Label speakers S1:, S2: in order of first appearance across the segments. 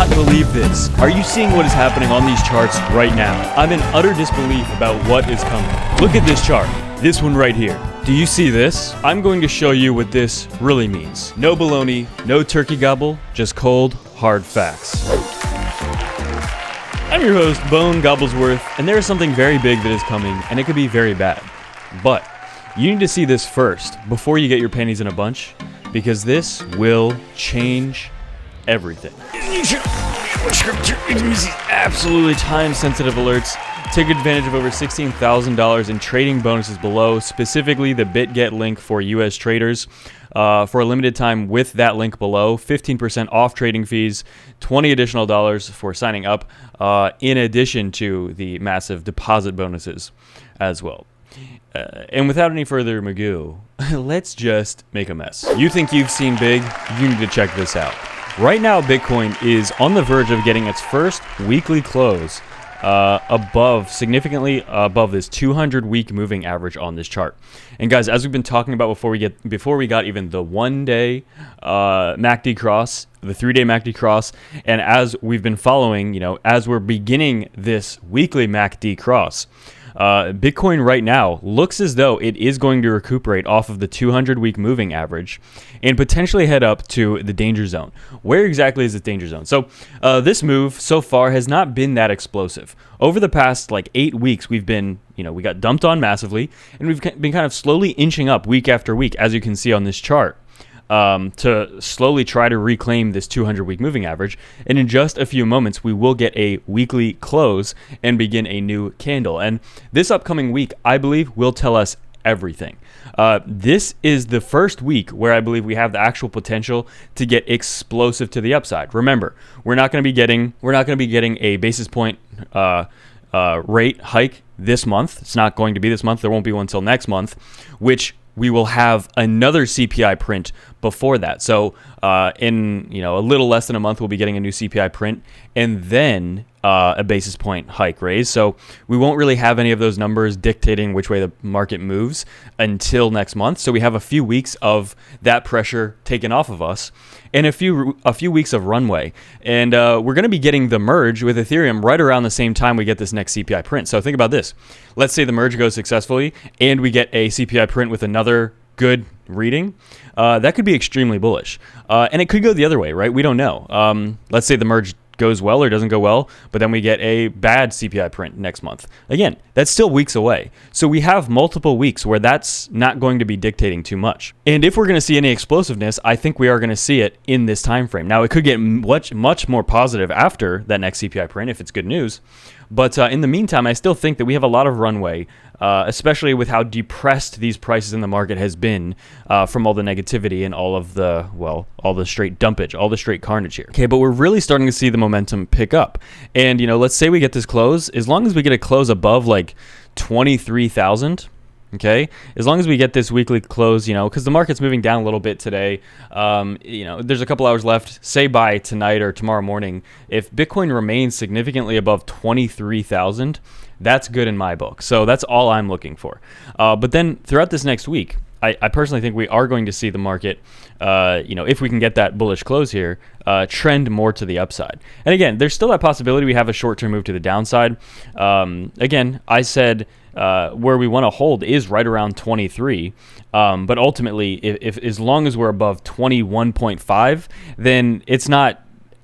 S1: cannot believe this. Are you seeing what is happening on these charts right now? I'm in utter disbelief about what is coming. Look at this chart. This one right here. Do you see this? I'm going to show you what this really means. No baloney, no turkey gobble, just cold, hard facts. I'm your host, Bone Gobblesworth, and there is something very big that is coming, and it could be very bad. But you need to see this first before you get your panties in a bunch, because this will change everything. Absolutely time-sensitive alerts. Take advantage of over $16,000 in trading bonuses below, specifically the BitGET link for US traders. For a limited time with that link below, 15% off trading fees, $20 additional for signing up, in addition to the massive deposit bonuses as well. And without any further magoo, let's just make a mess. You think you've seen big? You need to check this out. Right now, Bitcoin is on the verge of getting its first weekly close significantly above this 200-week moving average on this chart. And guys, as we've been talking about before we got even the 1-day MACD cross, the 3-day MACD cross, and as we've been following, as we're beginning this weekly MACD cross, Bitcoin right now looks as though it is going to recuperate off of the 200-week moving average and potentially head up to the danger zone. Where exactly is this danger zone? So this move so far has not been that explosive. Over the past 8 weeks, we've been, we got dumped on massively, and we've been kind of slowly inching up week after week, as you can see on this chart. To slowly try to reclaim this 200-week moving average. And in just a few moments, we will get a weekly close and begin a new candle. And this upcoming week, I believe, will tell us everything. This is the first week where I believe we have the actual potential to get explosive to the upside. Remember, we're not going to be getting a basis point rate hike this month. It's not going to be this month. There won't be one until next month, which we will have another CPI print before that. So in a little less than a month, we'll be getting a new CPI print and then a basis point hike raise. So we won't really have any of those numbers dictating which way the market moves until next month. So we have a few weeks of that pressure taken off of us and a few weeks of runway. And we're going to be getting the merge with Ethereum right around the same time we get this next CPI print. So think about this. Let's say the merge goes successfully and we get a CPI print with another good reading. That could be extremely bullish. And it could go the other way, right? We don't know. Let's say the merge goes well or doesn't go well, but then we get a bad CPI print next month. Again, that's still weeks away. So we have multiple weeks where that's not going to be dictating too much. And if we're going to see any explosiveness, I think we are going to see it in this time frame. Now, it could get much more positive after that next CPI print if it's good news. But in the meantime, I still think that we have a lot of runway, especially with how depressed these prices in the market has been from all the negativity and all the straight dumpage, all the straight carnage here. Okay, but we're really starting to see the momentum pick up. And, let's say we get this close, as long as we get a close above 23,000, okay, as long as we get this weekly close, because the market's moving down a little bit today, there's a couple hours left, say by tonight or tomorrow morning. If Bitcoin remains significantly above 23,000, that's good in my book. So that's all I'm looking for. But then throughout this next week, I personally think we are going to see the market, if we can get that bullish close here, trend more to the upside. And again, there's still that possibility we have a short-term move to the downside. Again, I said where we want to hold is right around 23. But ultimately, if as long as we're above 21.5, then it's not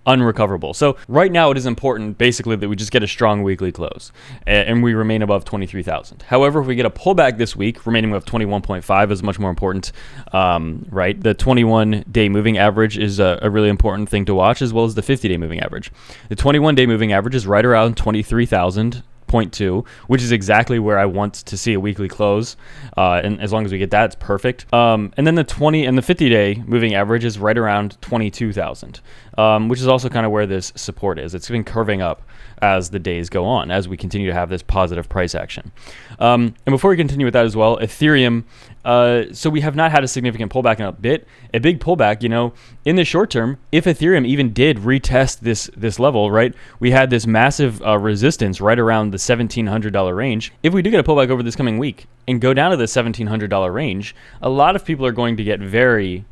S1: unrecoverable. So right now it is important basically that we just get a strong weekly close and we remain above 23,000. However, if we get a pullback this week, remaining above 21.5 is much more important, right? The 21-day moving average is a really important thing to watch, as well as the 50-day moving average. The 21-day moving average is right around 23,000. 0.2, which is exactly where I want to see a weekly close. And as long as we get that, it's perfect. And then the 20 and the 50-day moving average is right around 22,000, which is also kind of where this support is. It's been curving up as the days go on, as we continue to have this positive price action. And before we continue with that as well, Ethereum, so we have not had a significant pullback in a bit. A big pullback, in the short term, if Ethereum even did retest this level, right, we had this massive resistance right around the $1,700 range. If we do get a pullback over this coming week and go down to the $1,700 range, a lot of people are going to get very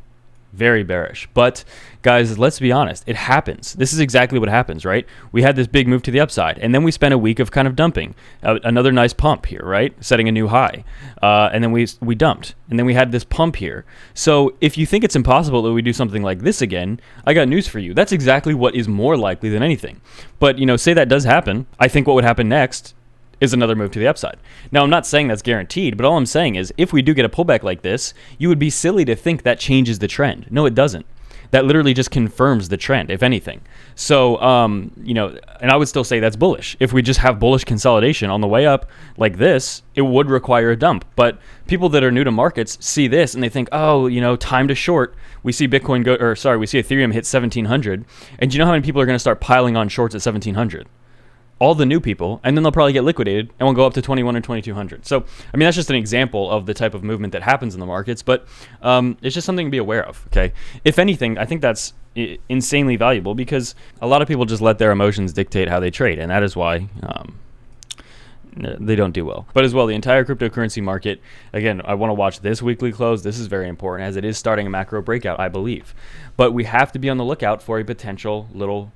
S1: very bearish. But guys, let's be honest, it happens. This is exactly what happens, right? We had this big move to the upside, and then we spent a week of kind of dumping. Another nice pump here, right? Setting a new high. And then we dumped, and then we had this pump here. So if you think it's impossible that we do something like this again, I got news for you. That's exactly what is more likely than anything. But, say that does happen. I think what would happen next is another move to the upside. Now, I'm not saying that's guaranteed, but all I'm saying is if we do get a pullback like this, you would be silly to think that changes the trend. No, it doesn't. That literally just confirms the trend, if anything. So, and I would still say that's bullish. If we just have bullish consolidation on the way up like this, it would require a dump. But people that are new to markets see this and they think, oh, time to short. We see Bitcoin we see Ethereum hit 1700. And do you know how many people are going to start piling on shorts at 1700? All the new people, and then they'll probably get liquidated and will go up to 21 or 2200. So, that's just an example of the type of movement that happens in the markets, but it's just something to be aware of, okay? If anything, I think that's insanely valuable because a lot of people just let their emotions dictate how they trade, and that is why they don't do well. But as well, the entire cryptocurrency market, again, I want to watch this weekly close. This is very important as it is starting a macro breakout, I believe. But we have to be on the lookout for a potential little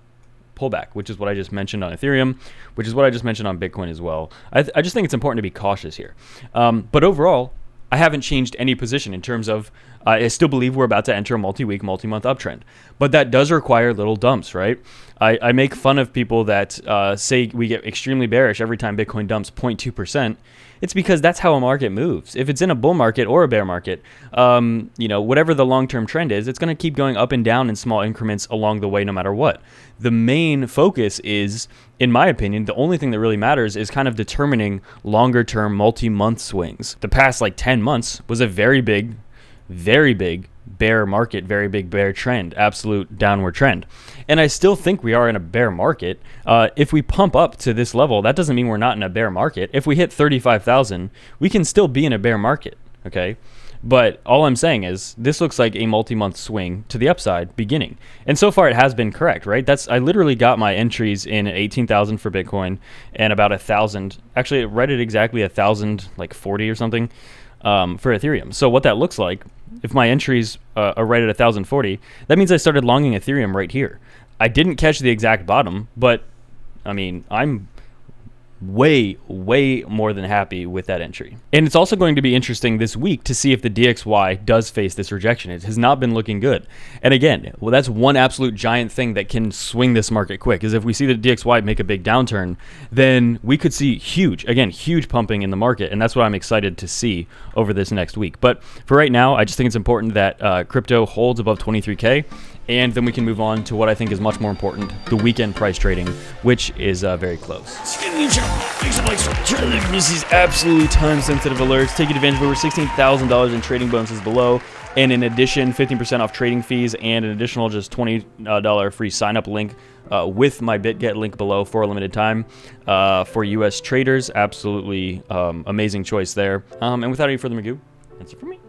S1: pullback, which is what I just mentioned on Ethereum, which is what I just mentioned on Bitcoin as well. I just think it's important to be cautious here. But overall, I haven't changed any position in terms of I still believe we're about to enter a multi-week, multi-month uptrend. But that does require little dumps, right? I make fun of people that say we get extremely bearish every time Bitcoin dumps 0.2%. It's because that's how a market moves. If it's in a bull market or a bear market, whatever the long-term trend is, it's going to keep going up and down in small increments along the way no matter what. The main focus is, in my opinion, the only thing that really matters is kind of determining longer-term multi-month swings. The past 10 months was a very big bear market, very big bear trend, absolute downward trend. And I still think we are in a bear market. If we pump up to this level, that doesn't mean we're not in a bear market. If we hit 35,000, we can still be in a bear market, okay? But all I'm saying is this looks like a multi-month swing to the upside beginning. And so far it has been correct, right? I literally got my entries in 18,000 for Bitcoin and about 1,000, actually right at exactly 1,040 or something for Ethereum. So what that looks like, if my entries are right at 1,040, that means I started longing Ethereum right here. I didn't catch the exact bottom, but I'm way more than happy with that entry. And it's also going to be interesting this week to see if the DXY does face this rejection. It has not been looking good. And again, that's one absolute giant thing that can swing this market quick, is if we see the DXY make a big downturn, then we could see huge pumping in the market. And that's what I'm excited to see over this next week. But for right now, I just think it's important that crypto holds above 23K. And then we can move on to what I think is much more important, the weekend price trading, which is very close. This is absolutely time-sensitive alerts. Taking advantage of over $16,000 in trading bonuses below. And in addition, 15% off trading fees and an additional just $20 free sign-up link with my BitGet link below for a limited time for U.S. traders. Absolutely amazing choice there. And without any further ado, that's it for me.